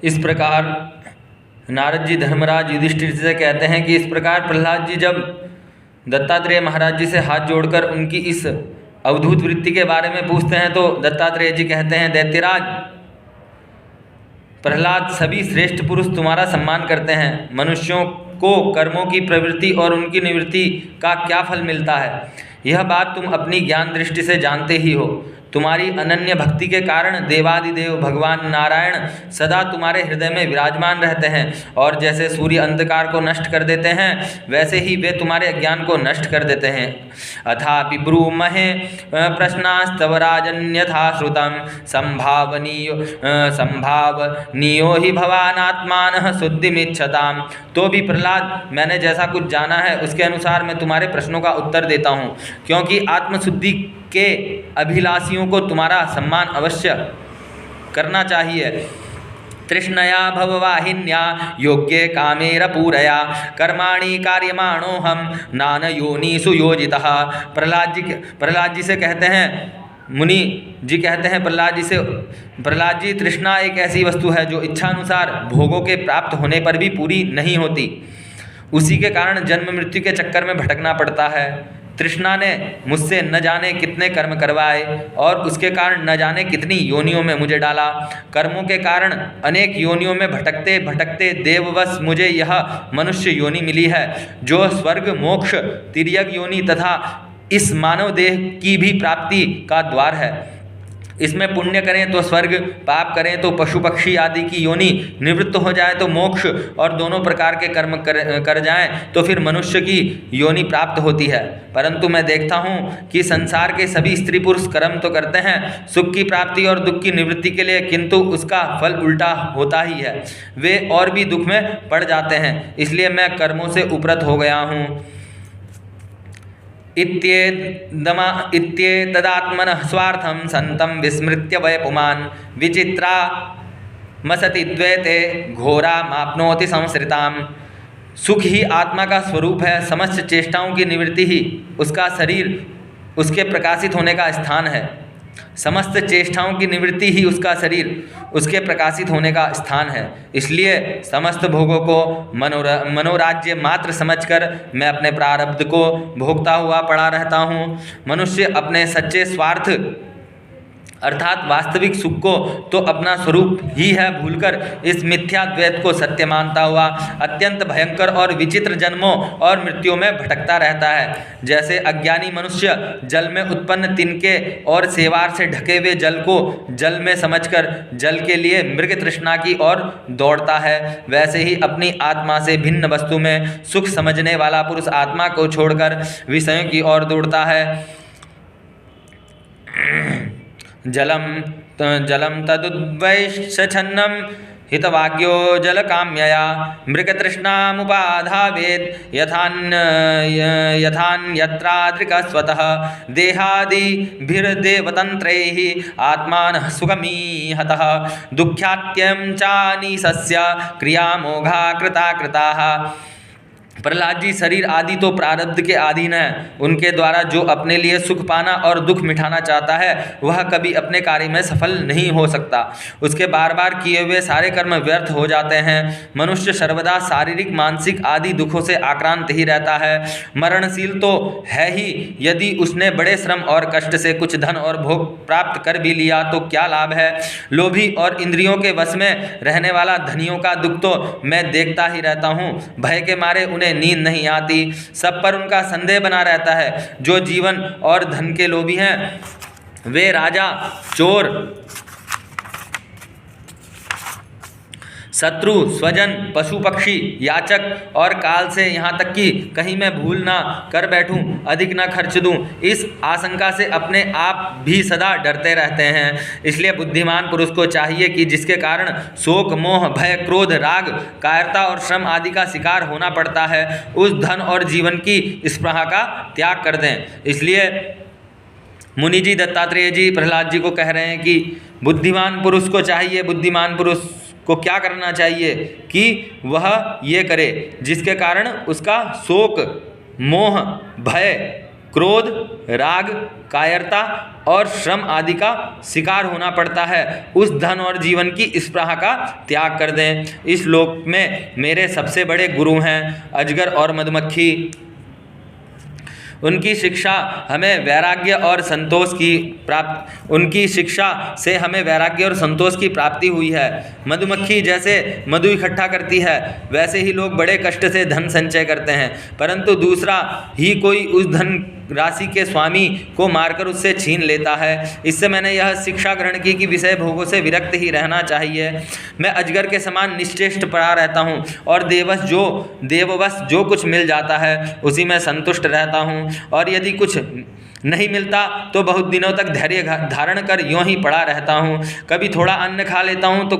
इस प्रकार नारद जी धर्मराज युधिष्ठिर से कहते हैं कि इस प्रकार प्रहलाद जी जब दत्तात्रेय महाराज जी से हाथ जोड़कर उनकी इस अवधूत वृत्ति के बारे में पूछते हैं तो दत्तात्रेय जी कहते हैं, दैत्यराज प्रहलाद, सभी श्रेष्ठ पुरुष तुम्हारा सम्मान करते हैं। मनुष्यों को कर्मों की प्रवृत्ति और उनकी निवृत्ति का क्या फल मिलता है, यह बात तुम अपनी ज्ञान दृष्टि से जानते ही हो। तुम्हारी अनन्य भक्ति के कारण देवादिदेव भगवान नारायण सदा तुम्हारे हृदय में विराजमान रहते हैं, और जैसे सूर्य अंधकार को नष्ट कर देते हैं वैसे ही वे तुम्हारे अज्ञान को नष्ट कर देते हैं। अथापि ब्रूमहे प्रश्नास्तव राजन्यथा श्रुतं संभावनीयो ही भवानात्मानः शुद्धिमिच्छताम्। तो भी प्रहलाद, मैंने जैसा कुछ जाना है उसके अनुसार मैं तुम्हारे प्रश्नों का उत्तर देता हूँ, क्योंकि आत्मशुद्धि के अभिलाषियों को तुम्हारा सम्मान अवश्य करना चाहिए। तृष्णया भववाहिन्या योग्ये कामेर पूरया कर्माणि कार्यमाणोऽहं नान योनिषु योजितः। प्रहलाद जी से कहते हैं, मुनि जी कहते हैं प्रहलाद जी, तृष्णा एक ऐसी वस्तु है जो इच्छानुसार भोगों के प्राप्त होने पर भी पूरी नहीं होती। उसी के कारण जन्म मृत्यु के चक्कर में भटकना पड़ता है। तृष्णा ने मुझसे न जाने कितने कर्म करवाए और उसके कारण न जाने कितनी योनियों में मुझे डाला। कर्मों के कारण अनेक योनियों में भटकते भटकते देववश मुझे यह मनुष्य योनि मिली है, जो स्वर्ग, मोक्ष, तिर्यक योनि तथा इस मानव देह की भी प्राप्ति का द्वार है। इसमें पुण्य करें तो स्वर्ग, पाप करें तो पशु पक्षी आदि की योनि, निवृत्त हो जाए तो मोक्ष, और दोनों प्रकार के कर्म कर जाएं तो फिर मनुष्य की योनि प्राप्त होती है। परंतु मैं देखता हूँ कि संसार के सभी स्त्री पुरुष कर्म तो करते हैं सुख की प्राप्ति और दुख की निवृत्ति के लिए, किंतु उसका फल उल्टा होता ही है। वे और भी दुख में पड़ जाते हैं, इसलिए मैं कर्मों से उपरत हो गया हूँ। इत्येतदात्मनः स्वार्थं संतं विस्मृत्य वै पुमान् विचित्रा मसति द्वैते घोरा माप्नोति संसृताम्। सुख ही आत्मा का स्वरूप है, समस्त चेष्टाओं की निवृत्ति ही उसका शरीर, उसके प्रकाशित होने का स्थान है। समस्त चेष्टाओं की निवृत्ति ही उसका शरीर, उसके प्रकाशित होने का स्थान है। इसलिए समस्त भोगों को मनोराज्य मात्र समझकर मैं अपने प्रारब्ध को भोगता हुआ पड़ा रहता हूँ। मनुष्य अपने सच्चे स्वार्थ अर्थात वास्तविक सुख को तो अपना स्वरूप ही है भूलकर इस मिथ्या द्वैत को सत्य मानता हुआ अत्यंत भयंकर और विचित्र जन्मों और मृत्युओं में भटकता रहता है। जैसे अज्ञानी मनुष्य जल में उत्पन्न तिनके और सेवार से ढके हुए जल को जल में समझकर जल के लिए मृग तृष्णा की ओर दौड़ता है, वैसे ही अपनी आत्मा से भिन्न वस्तु में सुख समझने वाला पुरुष आत्मा को छोड़कर विषयों की ओर दौड़ता है। जलम तदुद्वैषछन्नं हितवाक्यो जलकाम्यया मृगतृष्णामुपाधावेत् यथान्यत्राद्रिकस्वतः देहादिभिर्देवतन्त्रैः आत्मानः सुखमीहतः दुःख्यात्यं चानीसस्य क्रियामोघा कृताः। प्रहलाद जी, शरीर आदि तो प्रारब्ध के अधीन है। उनके द्वारा जो अपने लिए सुख पाना और दुख मिटाना चाहता है वह कभी अपने कार्य में सफल नहीं हो सकता। उसके बार बार किए हुए सारे कर्म व्यर्थ हो जाते हैं। मनुष्य सर्वदा शारीरिक, मानसिक आदि दुखों से आक्रांत ही रहता है। मरणशील तो है ही। यदि उसने बड़े श्रम और कष्ट से कुछ धन और भोग प्राप्त कर भी लिया तो क्या लाभ है। लोभी और इंद्रियों के वश में रहने वाला धनियों का दुख तो मैं देखता ही रहता हूँ। भय के मारे उन्हें नींद नहीं आती। सब पर उनका संदेह बना रहता है। जो जीवन और धन के लोभी हैं वे राजा, चोर, शत्रु, स्वजन, पशु पक्षी, याचक और काल से यहाँ तक कि कहीं मैं भूल ना कर बैठूं, अधिक ना खर्च दूं, इस आशंका से अपने आप भी सदा डरते रहते हैं। इसलिए बुद्धिमान पुरुष को चाहिए कि जिसके कारण शोक, मोह, भय, क्रोध, राग, कायरता और श्रम आदि का शिकार होना पड़ता है, उस धन और जीवन की स्पृहा का त्याग कर दें। इसलिए मुनि जी दत्तात्रेय जी प्रहलाद जी को कह रहे हैं कि बुद्धिमान पुरुष को चाहिए, बुद्धिमान पुरुष को क्या करना चाहिए कि वह ये करे जिसके कारण उसका शोक, मोह, भय क्रोध, राग, कायरता और श्रम आदि का शिकार होना पड़ता है, उस धन और जीवन की स्पृहा का त्याग कर दें। इस लोक में मेरे सबसे बड़े गुरु हैं अजगर और मधुमक्खी। उनकी शिक्षा हमें वैराग्य और संतोष की उनकी शिक्षा से हमें वैराग्य और संतोष की प्राप्ति हुई है। मधुमक्खी जैसे मधु इकट्ठा करती है, वैसे ही लोग बड़े कष्ट से धन संचय करते हैं, परंतु दूसरा ही कोई उस धन राशि के स्वामी को मारकर उससे छीन लेता है। इससे मैंने यह शिक्षा ग्रहण की कि विषय भोगों से विरक्त ही रहना चाहिए। मैं अजगर के समान निश्चेष्ट पड़ा रहता हूँ और देववश जो कुछ मिल जाता है उसी में संतुष्ट रहता हूँ, और यदि कुछ नहीं मिलता तो बहुत दिनों तक धैर्य धारण कर यूँ ही पड़ा रहता हूँ। कभी थोड़ा अन्न खा लेता हूँ तो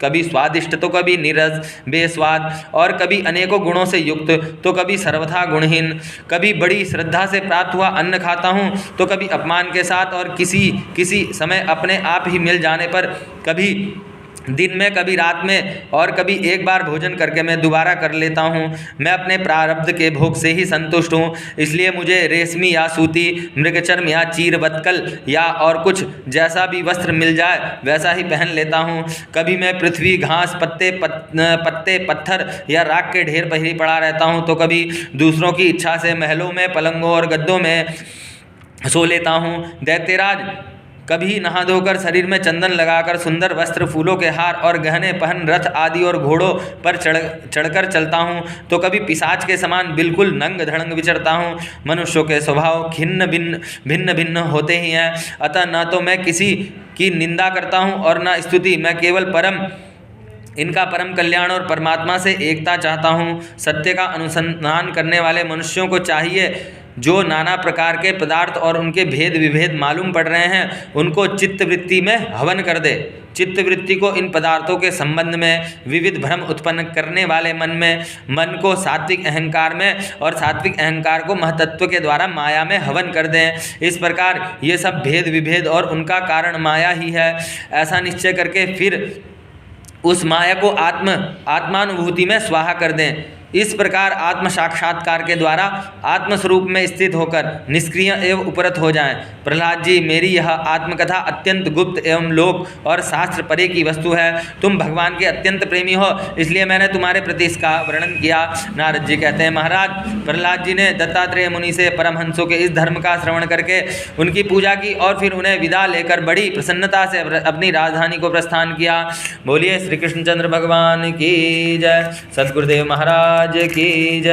कभी स्वादिष्ट तो कभी नीरस बेस्वाद, और कभी अनेकों गुणों से युक्त तो कभी सर्वथा गुणहीन। कभी बड़ी श्रद्धा से प्राप्त हुआ अन्न खाता हूँ तो कभी अपमान के साथ, और किसी समय अपने आप ही मिल जाने पर, कभी दिन में कभी रात में, और कभी एक बार भोजन करके मैं दोबारा कर लेता हूँ। मैं अपने प्रारब्ध के भोग से ही संतुष्ट हूँ, इसलिए मुझे रेशमी या सूती, मृगचर्म या चीर बत्कल या और कुछ जैसा भी वस्त्र मिल जाए वैसा ही पहन लेता हूँ। कभी मैं पृथ्वी, घास, पत्ते, पत्थर या राख के ढेर पर ही पड़ा रहता हूँ, तो कभी दूसरों की इच्छा से महलों में, पलंगों और गद्दों में सो लेता हूँ। दैत्यराज, कभी नहा धोकर शरीर में चंदन लगाकर सुंदर वस्त्र, फूलों के हार और गहने पहन रथ आदि और घोड़ों पर चढ़कर चलता हूँ, तो कभी पिशाच के समान बिल्कुल नंग धड़ंग विचरता हूँ। मनुष्यों के स्वभाव भिन्न भिन्न होते ही हैं, अतः न तो मैं किसी की निंदा करता हूँ और न स्तुति। मैं केवल इनका परम कल्याण और परमात्मा से एकता चाहता हूँ। सत्य का अनुसंधान करने वाले मनुष्यों को चाहिए जो नाना प्रकार के पदार्थ और उनके भेद विभेद मालूम पड़ रहे हैं उनको चित्तवृत्ति में हवन कर दे। चित्तवृत्ति को इन पदार्थों के संबंध में विविध भ्रम उत्पन्न करने वाले मन को सात्विक अहंकार में, और सात्विक अहंकार को महतत्व के द्वारा माया में हवन कर दें। इस प्रकार ये सब भेद विभेद और उनका कारण माया ही है, ऐसा निश्चय करके फिर उस माया को आत्मानुभूति में स्वाहा कर दें। इस प्रकार आत्म साक्षात्कार के द्वारा आत्मस्वरूप में स्थित होकर निष्क्रिय एवं उपरत हो जाएं। प्रहलाद जी, मेरी यह आत्मकथा अत्यंत गुप्त एवं लोक और शास्त्र परे की वस्तु है। तुम भगवान के अत्यंत प्रेमी हो, इसलिए मैंने तुम्हारे प्रति इसका वर्णन किया। नारद जी कहते हैं, महाराज, प्रहलाद जी ने दत्तात्रेय मुनि से परमहंसों के इस धर्म का श्रवण करके उनकी पूजा की और फिर उन्हें विदा लेकर बड़ी प्रसन्नता से अपनी राजधानी को प्रस्थान किया। बोलिए श्री कृष्णचंद्र भगवान की जय, सद्गुरुदेव महाराज की जय।